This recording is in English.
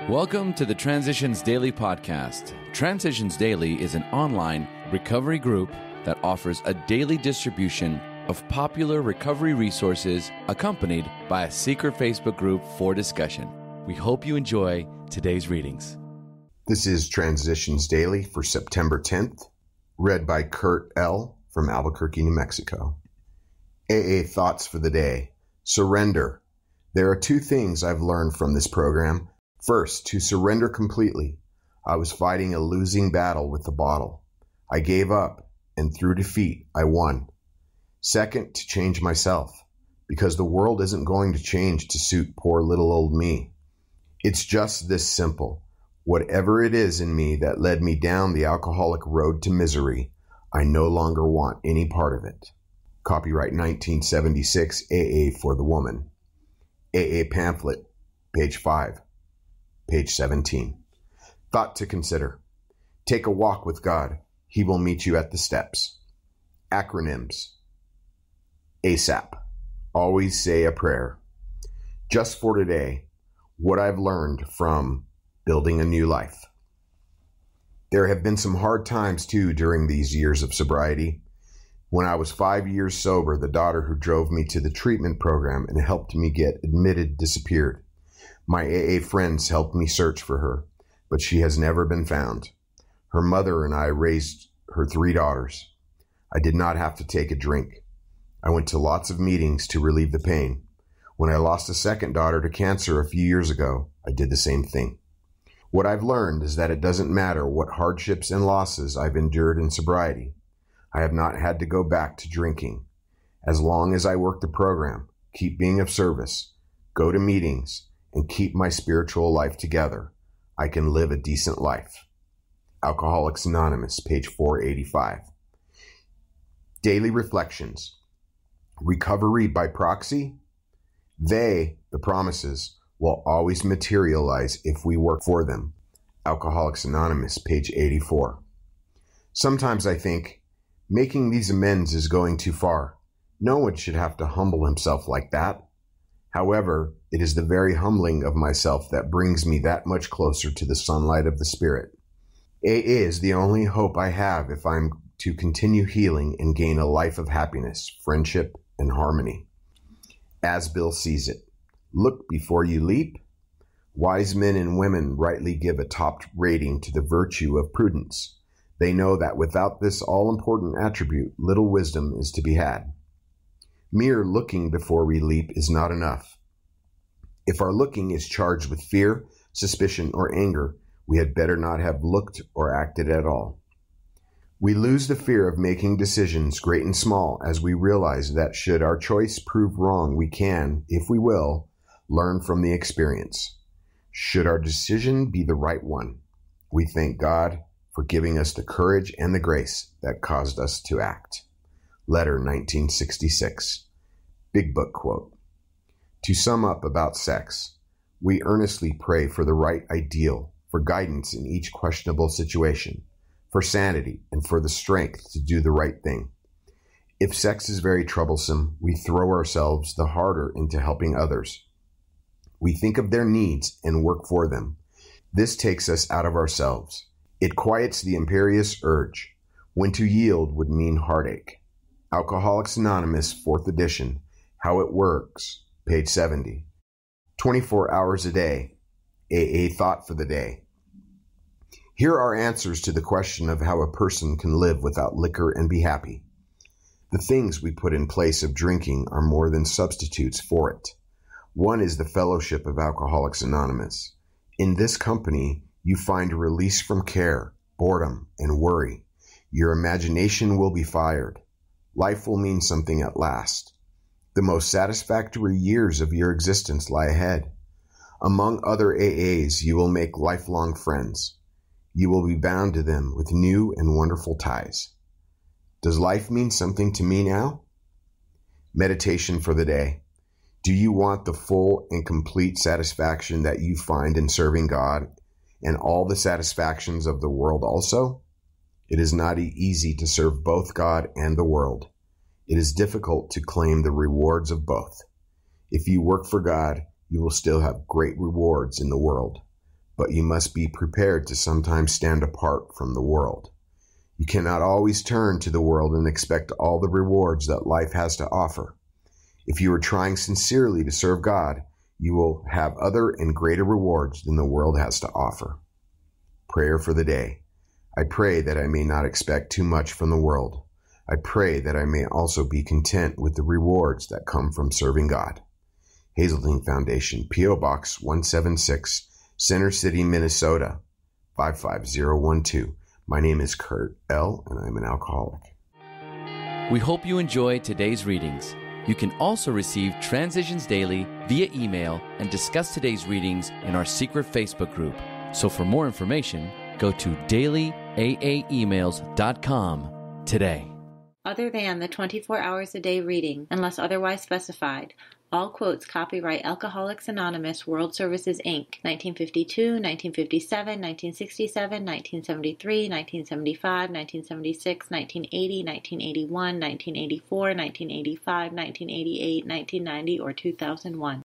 Welcome to the Transitions Daily podcast. Transitions Daily is an online recovery group that offers a daily distribution of popular recovery resources accompanied by a secret Facebook group for discussion. We hope you enjoy today's readings. This is Transitions Daily for September 10th, read by Kurt L. from Albuquerque, New Mexico. AA Thoughts for the Day. Surrender. There are two things I've learned from this program. First, to surrender completely. I was fighting a losing battle with the bottle. I gave up, and through defeat, I won. Second, to change myself, because the world isn't going to change to suit poor little old me. It's just this simple. Whatever it is in me that led me down the alcoholic road to misery, I no longer want any part of it. Copyright 1976, AA for the Woman. AA Pamphlet, page 5. Page 17. Thought to consider. Take a walk with God. He will meet you at the steps. Acronyms. ASAP. Always say a prayer. Just for today, what I've learned from building a new life. There have been some hard times too during these years of sobriety. When I was 5 years sober, the daughter who drove me to the treatment program and helped me get admitted disappeared. My AA friends helped me search for her, but she has never been found. Her mother and I raised her 3 daughters. I did not have to take a drink. I went to lots of meetings to relieve the pain. When I lost a second daughter to cancer a few years ago, I did the same thing. What I've learned is that it doesn't matter what hardships and losses I've endured in sobriety. I have not had to go back to drinking. As long as I work the program, keep being of service, go to meetings, and keep my spiritual life together, I can live a decent life. Alcoholics Anonymous, page 485. Daily Reflections. Recovery by proxy? They, the promises, will always materialize if we work for them. Alcoholics Anonymous, page 84. Sometimes I think, making these amends is going too far. No one should have to humble himself like that. However, it is the very humbling of myself that brings me that much closer to the sunlight of the Spirit. AA is the only hope I have if I'm to continue healing and gain a life of happiness, friendship, and harmony. As Bill sees it, look before you leap. Wise men and women rightly give a top rating to the virtue of prudence. They know that without this all-important attribute, little wisdom is to be had. Mere looking before we leap is not enough. If our looking is charged with fear, suspicion, or anger, we had better not have looked or acted at all. We lose the fear of making decisions, great and small, as we realize that should our choice prove wrong, we can, if we will, learn from the experience. Should our decision be the right one, we thank God for giving us the courage and the grace that caused us to act. Letter 1966. Big Book quote. To sum up about sex, we earnestly pray for the right ideal, for guidance in each questionable situation, for sanity, and for the strength to do the right thing. If sex is very troublesome, we throw ourselves the harder into helping others. We think of their needs and work for them. This takes us out of ourselves. It quiets the imperious urge, when to yield would mean heartache. Alcoholics Anonymous, 4th edition, How It Works, page 70. 24 hours a day, AA Thought for the Day. Here are answers to the question of how a person can live without liquor and be happy. The things we put in place of drinking are more than substitutes for it. One is the fellowship of Alcoholics Anonymous. In this company, you find release from care, boredom, and worry. Your imagination will be fired. Life will mean something at last. The most satisfactory years of your existence lie ahead. Among other AAs, you will make lifelong friends. You will be bound to them with new and wonderful ties. Does life mean something to me now? Meditation for the day. Do you want the full and complete satisfaction that you find in serving God and all the satisfactions of the world also? It is not easy to serve both God and the world. It is difficult to claim the rewards of both. If you work for God, you will still have great rewards in the world. but you must be prepared to sometimes stand apart from the world. You cannot always turn to the world and expect all the rewards that life has to offer. If you are trying sincerely to serve God, you will have other and greater rewards than the world has to offer. Prayer for the day. I pray that I may not expect too much from the world. I pray that I may also be content with the rewards that come from serving God. Hazeltine Foundation, P.O. Box 176, Center City, Minnesota, 55012. My name is Kurt L., and I'm an alcoholic. We hope you enjoyed today's readings. You can also receive Transitions Daily via email and discuss today's readings in our secret Facebook group. So for more information, go to dailyaaemails.com today. Other than the 24 hours a day reading, unless otherwise specified, all quotes copyright Alcoholics Anonymous World Services, Inc., 1952, 1957, 1967, 1973, 1975, 1976, 1980, 1981, 1984, 1985, 1988, 1990, or 2001.